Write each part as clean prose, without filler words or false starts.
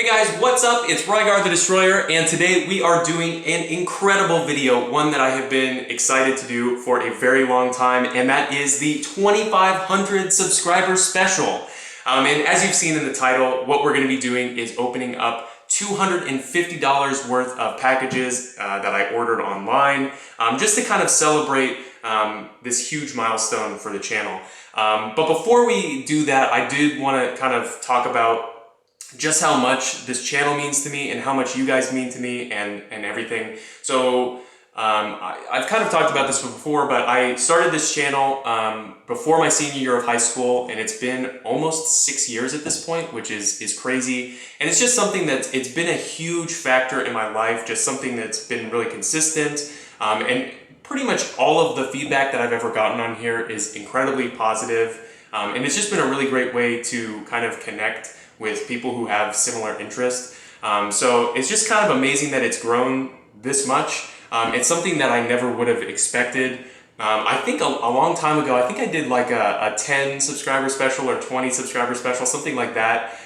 Hey guys, what's up? It's Rygar the Destroyer, and today we are doing an incredible video, one that I have been excited to do for a very long time, and that is the 2,500 subscriber special. And as you've seen in the title, what we're going to be doing is opening up $250 worth of packages that I ordered online, just to kind of celebrate this huge milestone for the channel. But before we do that, I did want to kind of talk about just how much this channel means to me and how much you guys mean to me and everything. So I've kind of talked about this before, but I started this channel before my senior year of high school, and it's been almost 6 years at this point, which is crazy. And it's just something it's been a huge factor in my life, just something that's been really consistent. And pretty much all of the feedback that I've ever gotten on here is incredibly positive. And it's just been a really great way to kind of connect with people who have similar interests. So it's just kind of amazing that it's grown this much. It's something that I never would have expected. I think a long time ago, I think I did like a 10 subscriber special or 20 subscriber special, something like that.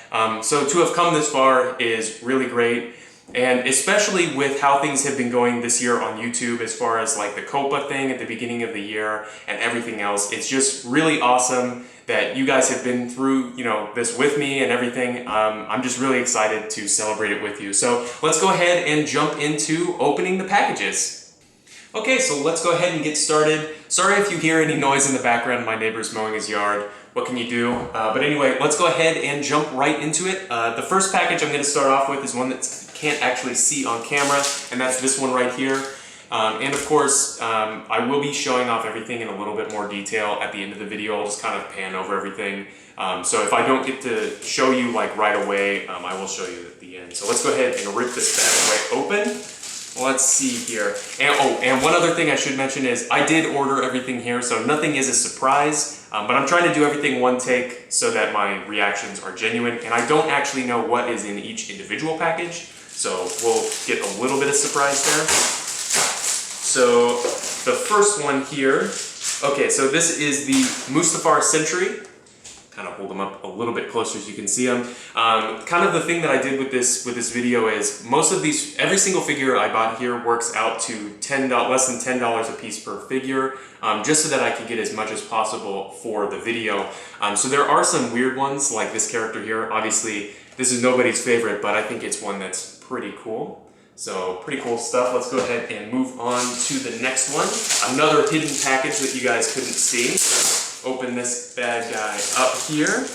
So to have come this far is really great. And especially with how things have been going this year on YouTube, as far as like the COPA thing at the beginning of the year and everything else, it's just really awesome that you guys have been through, this with me and everything. I'm just really excited to celebrate it with you. So let's go ahead and jump into opening the packages. Okay, so let's go ahead and get started. Sorry if you hear any noise in the background, my neighbor's mowing his yard. What can you do? But anyway, let's go ahead and jump right into it. The first package I'm going to start off with is one that can't actually see on camera, and that's this one right here. And of course, I will be showing off everything in a little bit more detail at the end of the video. I'll just kind of pan over everything. So if I don't get to show you like right away, I will show you at the end. So let's go ahead and rip this bad boy open. Let's see here. And one other thing I should mention is I did order everything here, so nothing is a surprise. But I'm trying to do everything one take so that my reactions are genuine. And I don't actually know what is in each individual package, so we'll get a little bit of surprise there. So the first one here, okay, so this is the Mustafar Sentry. Kind of hold them up a little bit closer so you can see them. Kind of the thing that I did with this video is most of these, every single figure I bought here works out to less than $10 a piece per figure, just so that I can get as much as possible for the video. So there are some weird ones like this character here. Obviously, this is nobody's favorite, but I think it's one that's pretty cool. So pretty cool stuff. Let's go ahead and move on to the next one. Another hidden package that you guys couldn't see. Open this bad guy up here.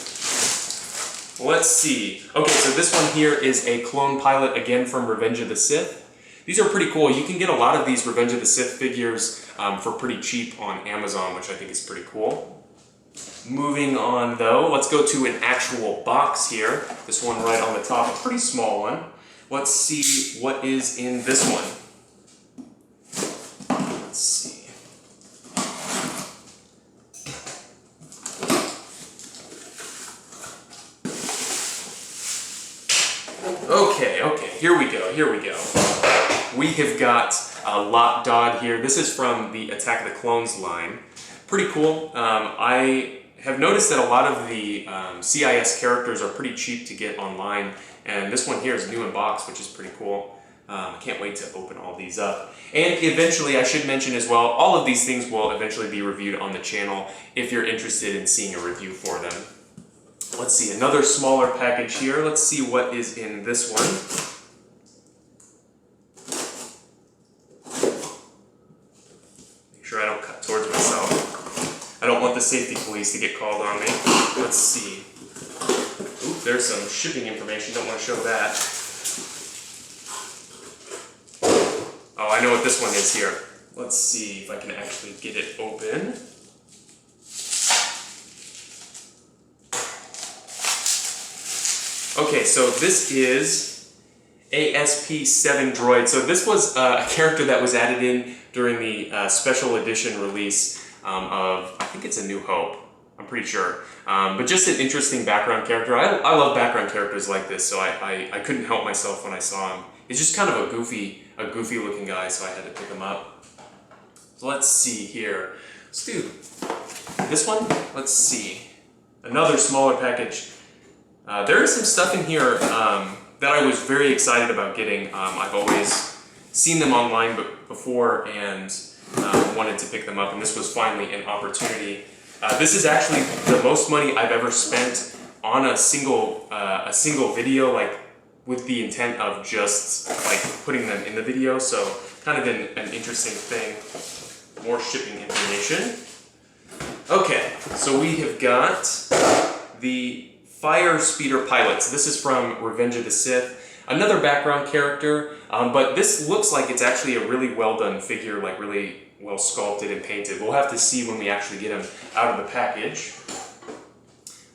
Let's see. Okay, so this one here is a clone pilot, again from Revenge of the Sith. These are pretty cool. You can get a lot of these Revenge of the Sith figures for pretty cheap on Amazon, which I think is pretty cool. Moving on though, let's go to an actual box here. This one right on the top, a pretty small one. Let's see what is in this one. Let's see. Okay, here we go. We have got a Lot Dod here. This is from the Attack of the Clones line. Pretty cool. I have noticed that a lot of the CIS characters are pretty cheap to get online, and this one here is new in box, which is pretty cool. I can't wait to open all these up. And eventually, I should mention as well, all of these things will eventually be reviewed on the channel if you're interested in seeing a review for them. Let's see, another smaller package here. Let's see what is in this one. Make sure I don't cut towards myself. I don't want the safety police to get called on me. Let's see. Ooh, there's some shipping information. Don't want to show that. Oh, I know what this one is here. Let's see if I can actually get it open. Okay, so this is ASP-7 droid. So this was a character that was added in during the special edition release of, I think it's A New Hope. I'm pretty sure. But just an interesting background character. I love background characters like this, so I couldn't help myself when I saw him. He's just kind of a goofy looking guy, so I had to pick him up. So let's see here. Let's do this one. Let's see. Another smaller package. There is some stuff in here that I was very excited about getting. I've always seen them online before and wanted to pick them up, and this was finally an opportunity. This is actually the most money I've ever spent on a single video, like with the intent of just like putting them in the video. So kind of an interesting thing. More shipping information. Okay, so we have got the Fire Speeder Pilots. This is from Revenge of the Sith. Another background character, but this looks like it's actually a really well done figure, like really well sculpted and painted. We'll have to see when we actually get him out of the package.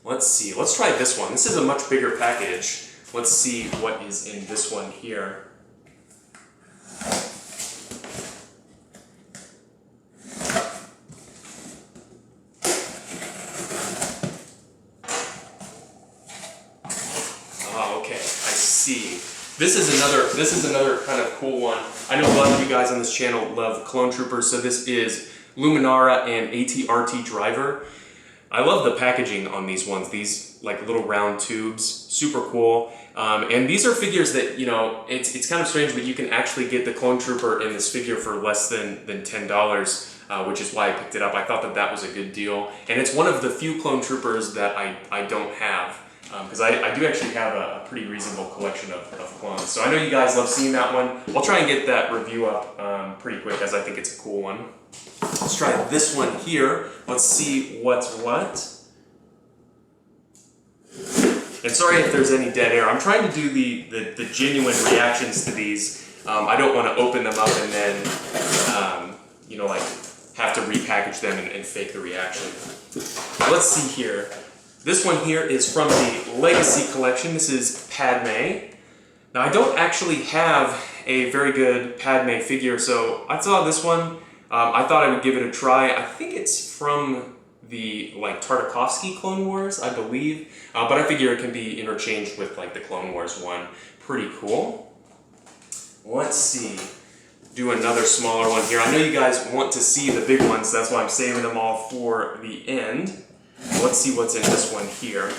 Let's see, let's try this one. This is a much bigger package. Let's see what is in this one here. Okay, I see. This is another kind of cool one. I know a lot of you guys on this channel love Clone Troopers, so this is Luminara and AT-RT Driver. I love the packaging on these ones. These like little round tubes, super cool. And these are figures that, you know, it's kind of strange, but you can actually get the Clone Trooper in this figure for less than $10, which is why I picked it up. I thought that was a good deal. And it's one of the few Clone Troopers that I don't have. Because I do actually have a pretty reasonable collection of clones. So I know you guys love seeing that one. I'll try and get that review up pretty quick, as I think it's a cool one. Let's try this one here. Let's see what's what. And sorry if there's any dead air. I'm trying to do the genuine reactions to these. I don't want to open them up and then, you know, like have to repackage them and fake the reaction. Let's see here. This one here is from the Legacy Collection. This is Padme. Now I don't actually have a very good Padme figure, so I saw this one. I thought I would give it a try. I think it's from the like Tartakovsky Clone Wars, I believe. But I figure it can be interchanged with like the Clone Wars one. Pretty cool. Let's see. Do another smaller one here. I know you guys want to see the big ones, so that's why I'm saving them all for the end. Let's see what's in this one here.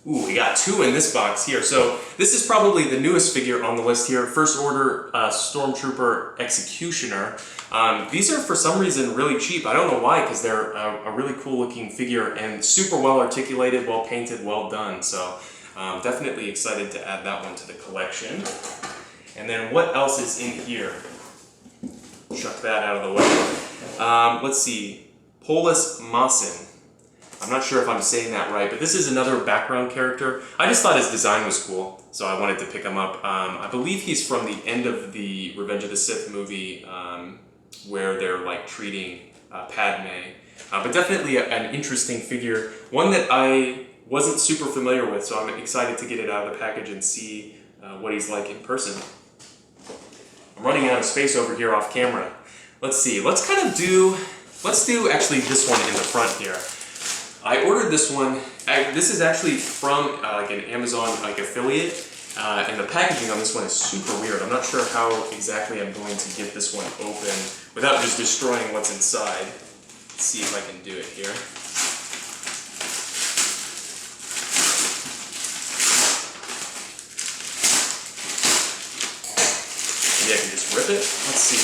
Ooh, we got two in this box here. So this is probably the newest figure on the list here. First Order Stormtrooper Executioner. These are for some reason really cheap. I don't know why, because they're a really cool looking figure and super well articulated, well painted, well done. So definitely excited to add that one to the collection. And then what else is in here? Chuck that out of the way. Let's see. Polis Mawson. I'm not sure if I'm saying that right, but this is another background character. I just thought his design was cool, so I wanted to pick him up. I believe he's from the end of the Revenge of the Sith movie, where they're like treating Padme. But definitely an interesting figure. One that I wasn't super familiar with, so I'm excited to get it out of the package and see what he's like in person. I'm running out of space over here off camera. Let's see, let's do actually this one in the front here. I ordered this one, this is actually from like an Amazon like affiliate, and the packaging on this one is super weird. I'm not sure how exactly I'm going to get this one open without just destroying what's inside. Let's see if I can do it here. Maybe I can just rip it? Let's see.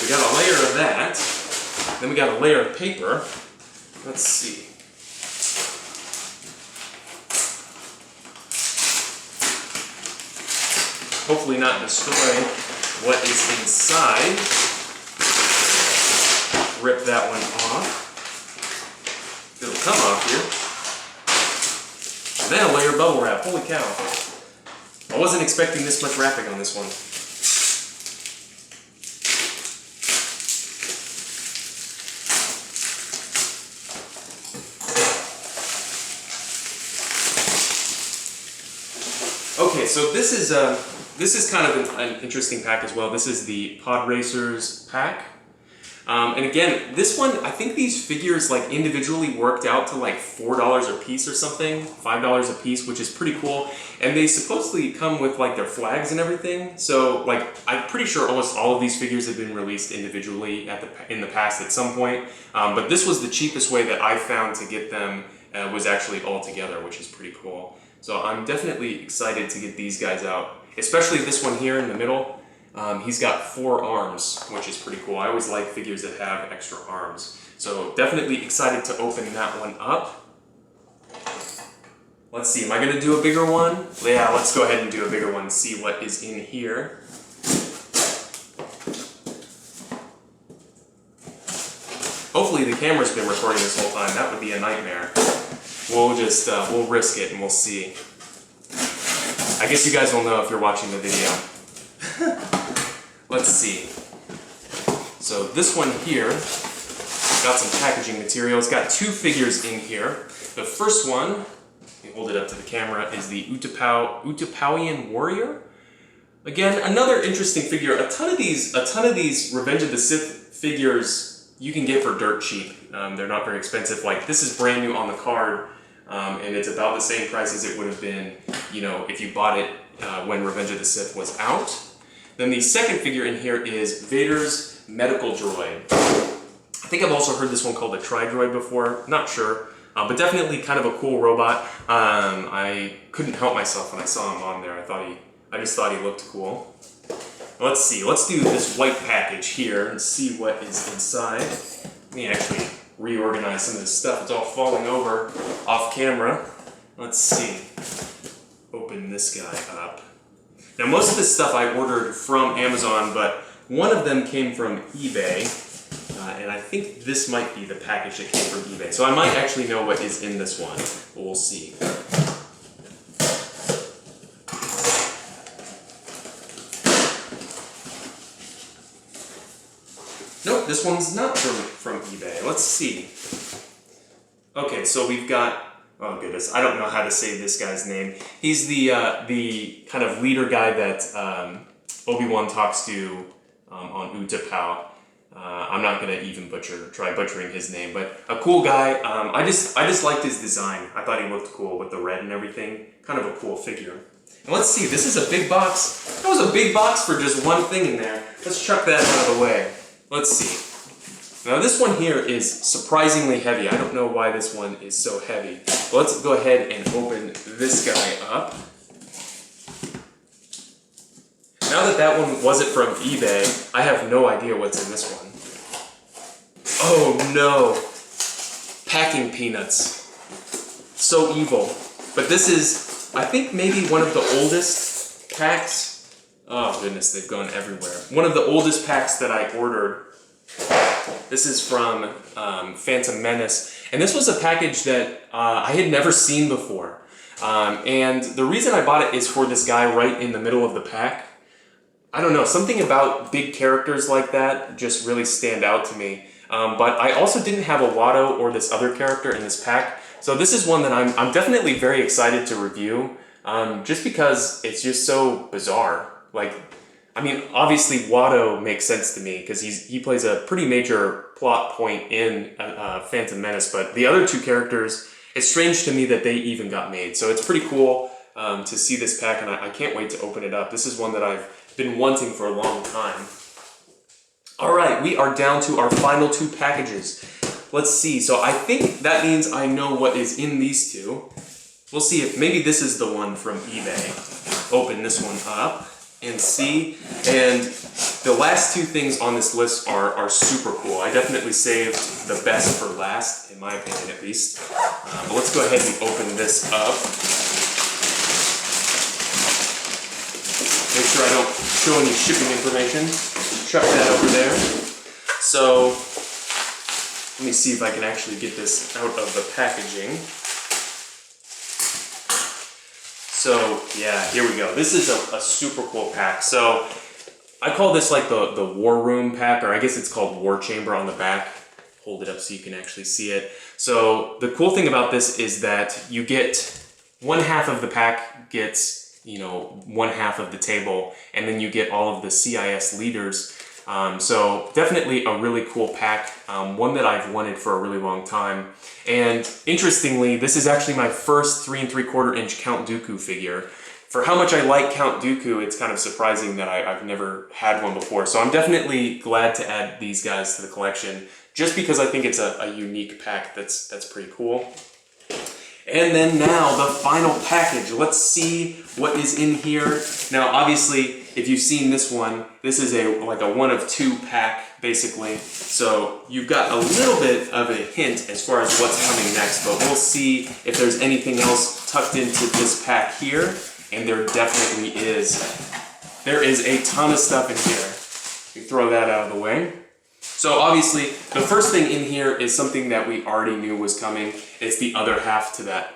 We got a layer of that, then we got a layer of paper. Let's see. Hopefully not destroy what is inside. Rip that one off. It'll come off here. And then a layer of bubble wrap. Holy cow. I wasn't expecting this much wrapping on this one. Okay, so this is kind of an interesting pack as well. This is the Pod Racers pack. And again, this one, I think these figures like individually worked out to like $4 a piece or something, $5 a piece, which is pretty cool. And they supposedly come with like their flags and everything. So like, I'm pretty sure almost all of these figures have been released individually in the past at some point. But this was the cheapest way that I found to get them was actually all together, which is pretty cool. So I'm definitely excited to get these guys out, especially this one here in the middle. He's got 4 arms, which is pretty cool. I always like figures that have extra arms. So definitely excited to open that one up. Let's see, am I gonna do a bigger one? Yeah, let's go ahead and do a bigger one and see what is in here. Hopefully the camera's been recording this whole time. That would be a nightmare. We'll just, we'll risk it and we'll see. I guess you guys will know if you're watching the video. Let's see. So this one here, got some packaging material. It's got 2 figures in here. The first one, let me hold it up to the camera, is the Utapowian Warrior. Again, another interesting figure. A ton of these Revenge of the Sith figures you can get for dirt cheap. They're not very expensive. Like, this is brand new on the card, and it's about the same price as it would have been, you know, if you bought it when Revenge of the Sith was out. Then the second figure in here is Vader's medical droid. I think I've also heard this one called a Tri-Droid before, not sure, but definitely kind of a cool robot. I couldn't help myself when I saw him on there. I just thought he looked cool. Let's see, let's do this white package here and see what is inside. Let me actually reorganize some of this stuff. It's all falling over off camera. Let's see, open this guy up. Now, most of this stuff I ordered from Amazon, but one of them came from eBay, and I think this might be the package that came from eBay. So I might actually know what is in this one, but we'll see. Nope, this one's not from eBay. Let's see. Okay, so we've got, oh goodness, I don't know how to say this guy's name. He's the kind of leader guy that Obi-Wan talks to on Utapau. I'm not gonna even try butchering his name, but a cool guy. I just liked his design. I thought he looked cool with the red and everything. Kind of a cool figure. And let's see, this is a big box. That was a big box for just one thing in there. Let's chuck that out of the way. Let's see. Now this one here is surprisingly heavy. I don't know why this one is so heavy. But let's go ahead and open this guy up. Now that one wasn't from eBay, I have no idea what's in this one. Oh no! Packing peanuts. So evil. But this is, I think, maybe one of the oldest packs. Oh goodness, they've gone everywhere. One of the oldest packs that I ordered. This is from Phantom Menace, and this was a package that I had never seen before. And the reason I bought it is for this guy right in the middle of the pack. I don't know, something about big characters like that just really stand out to me. But I also didn't have a Watto or this other character in this pack, so this is one that I'm definitely very excited to review, just because it's just so bizarre. Like, I mean, obviously Watto makes sense to me because he plays a pretty major plot point in Phantom Menace, but the other 2 characters, it's strange to me that they even got made. So it's pretty cool to see this pack, and I can't wait to open it up. This is one that I've been wanting for a long time. All right, we are down to our final 2 packages. Let's see, so I think that means I know what is in these 2. We'll see if maybe this is the one from eBay. Open this one up and see. And the last 2 things on this list are super cool. I definitely saved the best for last, in my opinion at least. But let's go ahead and open this up. Make sure I don't show any shipping information. Chuck that over there. So, let me see if I can actually get this out of the packaging. So yeah, here we go. This is a super cool pack. So I call this like the War Room pack, or I guess it's called War Chamber on the back. Hold it up so you can actually see it. So the cool thing about this is that you get 1/2 of the pack gets, you know, 1/2 of the table, and then you get all of the CIS leaders. So definitely a really cool pack, one that I've wanted for a really long time. And interestingly, this is actually my first 3 3/4 inch Count Dooku figure. For how much I like Count Dooku, it's kind of surprising that I've never had one before. So I'm definitely glad to add these guys to the collection, just because I think it's a unique pack that's pretty cool. And then now the final package. Let's see what is in here. Now, obviously, if you've seen this one, this is like a 1 of 2 pack, basically. So you've got a little bit of a hint as far as what's coming next, but we'll see if there's anything else tucked into this pack here. And there definitely is. There is a ton of stuff in here. You throw that out of the way. So obviously, the first thing in here is something that we already knew was coming. It's the other half to that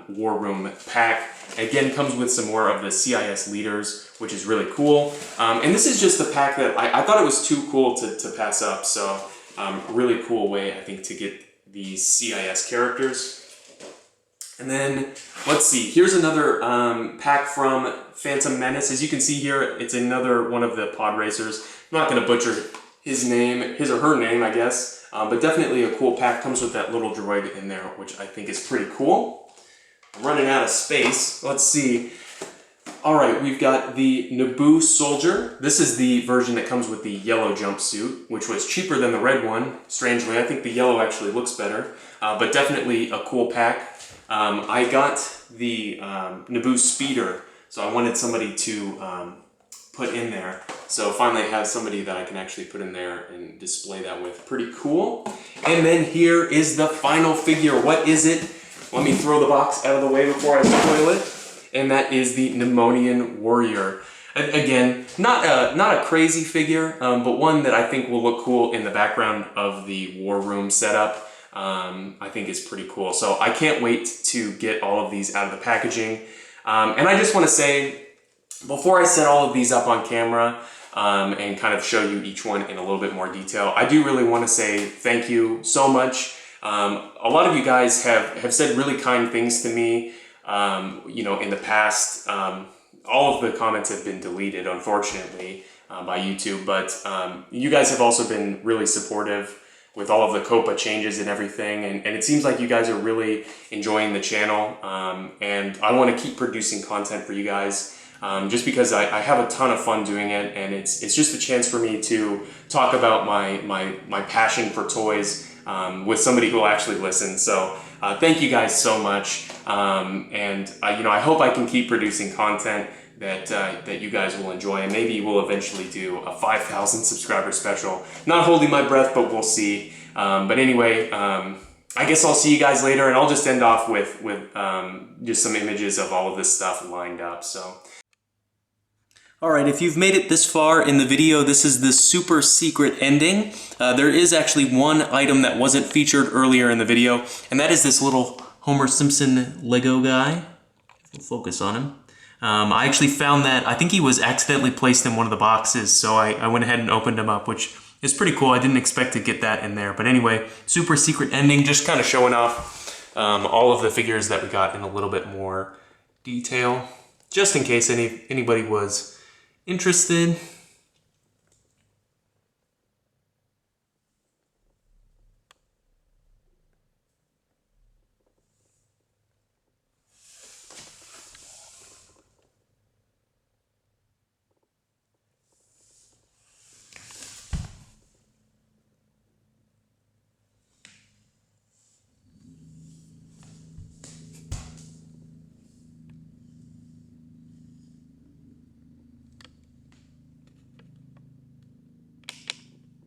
War Room pack. Again, comes with some more of the CIS leaders, which is really cool. And this is just a pack that I thought it was too cool to pass up. So really cool way, I think, to get these CIS characters. And then, let's see, here's another pack from Phantom Menace. As you can see here, it's another one of the pod racers. I'm not going to butcher his or her name, I guess. But definitely a cool pack. Comes with that little droid in there, which I think is pretty cool. I'm running out of space. Let's see. All right, we've got the Naboo Soldier. This is the version that comes with the yellow jumpsuit, which was cheaper than the red one. Strangely, I think the yellow actually looks better. But definitely a cool pack. I got the Naboo Speeder, so I wanted somebody to put in there. So finally I have somebody that I can actually put in there and display that with. Pretty cool. And then here is the final figure. What is it? Let me throw the box out of the way before I spoil it. And that is the Nemonian Warrior. Again, not a crazy figure, but one that I think will look cool in the background of the War Room setup. I think is pretty cool. So I can't wait to get all of these out of the packaging. And I just want to say, before I set all of these up on camera and kind of show you each one in a little bit more detail, I do really want to say thank you so much. A lot of you guys have said really kind things to me, you know, in the past. All of the comments have been deleted, unfortunately, by YouTube, but you guys have also been really supportive with all of the COPA changes and everything, and it seems like you guys are really enjoying the channel, and I want to keep producing content for you guys, just because I have a ton of fun doing it, and it's just a chance for me to talk about my passion for toys with somebody who will actually listen. So thank you guys so much, and you know, I hope I can keep producing content that you guys will enjoy, and maybe we'll eventually do a 5,000 subscriber special. Not holding my breath, but we'll see. But anyway, I guess I'll see you guys later, and I'll just end off with just some images of all of this stuff lined up. So, all right, if you've made it this far in the video, this is the super secret ending. There is actually one item that wasn't featured earlier in the video, and that is this little Homer Simpson Lego guy. We'll focus on him. I actually found that, I think he was accidentally placed in one of the boxes, so I went ahead and opened him up, which is pretty cool. I didn't expect to get that in there. But anyway, super secret ending, just kind of showing off all of the figures that we got in a little bit more detail, just in case anybody was interested.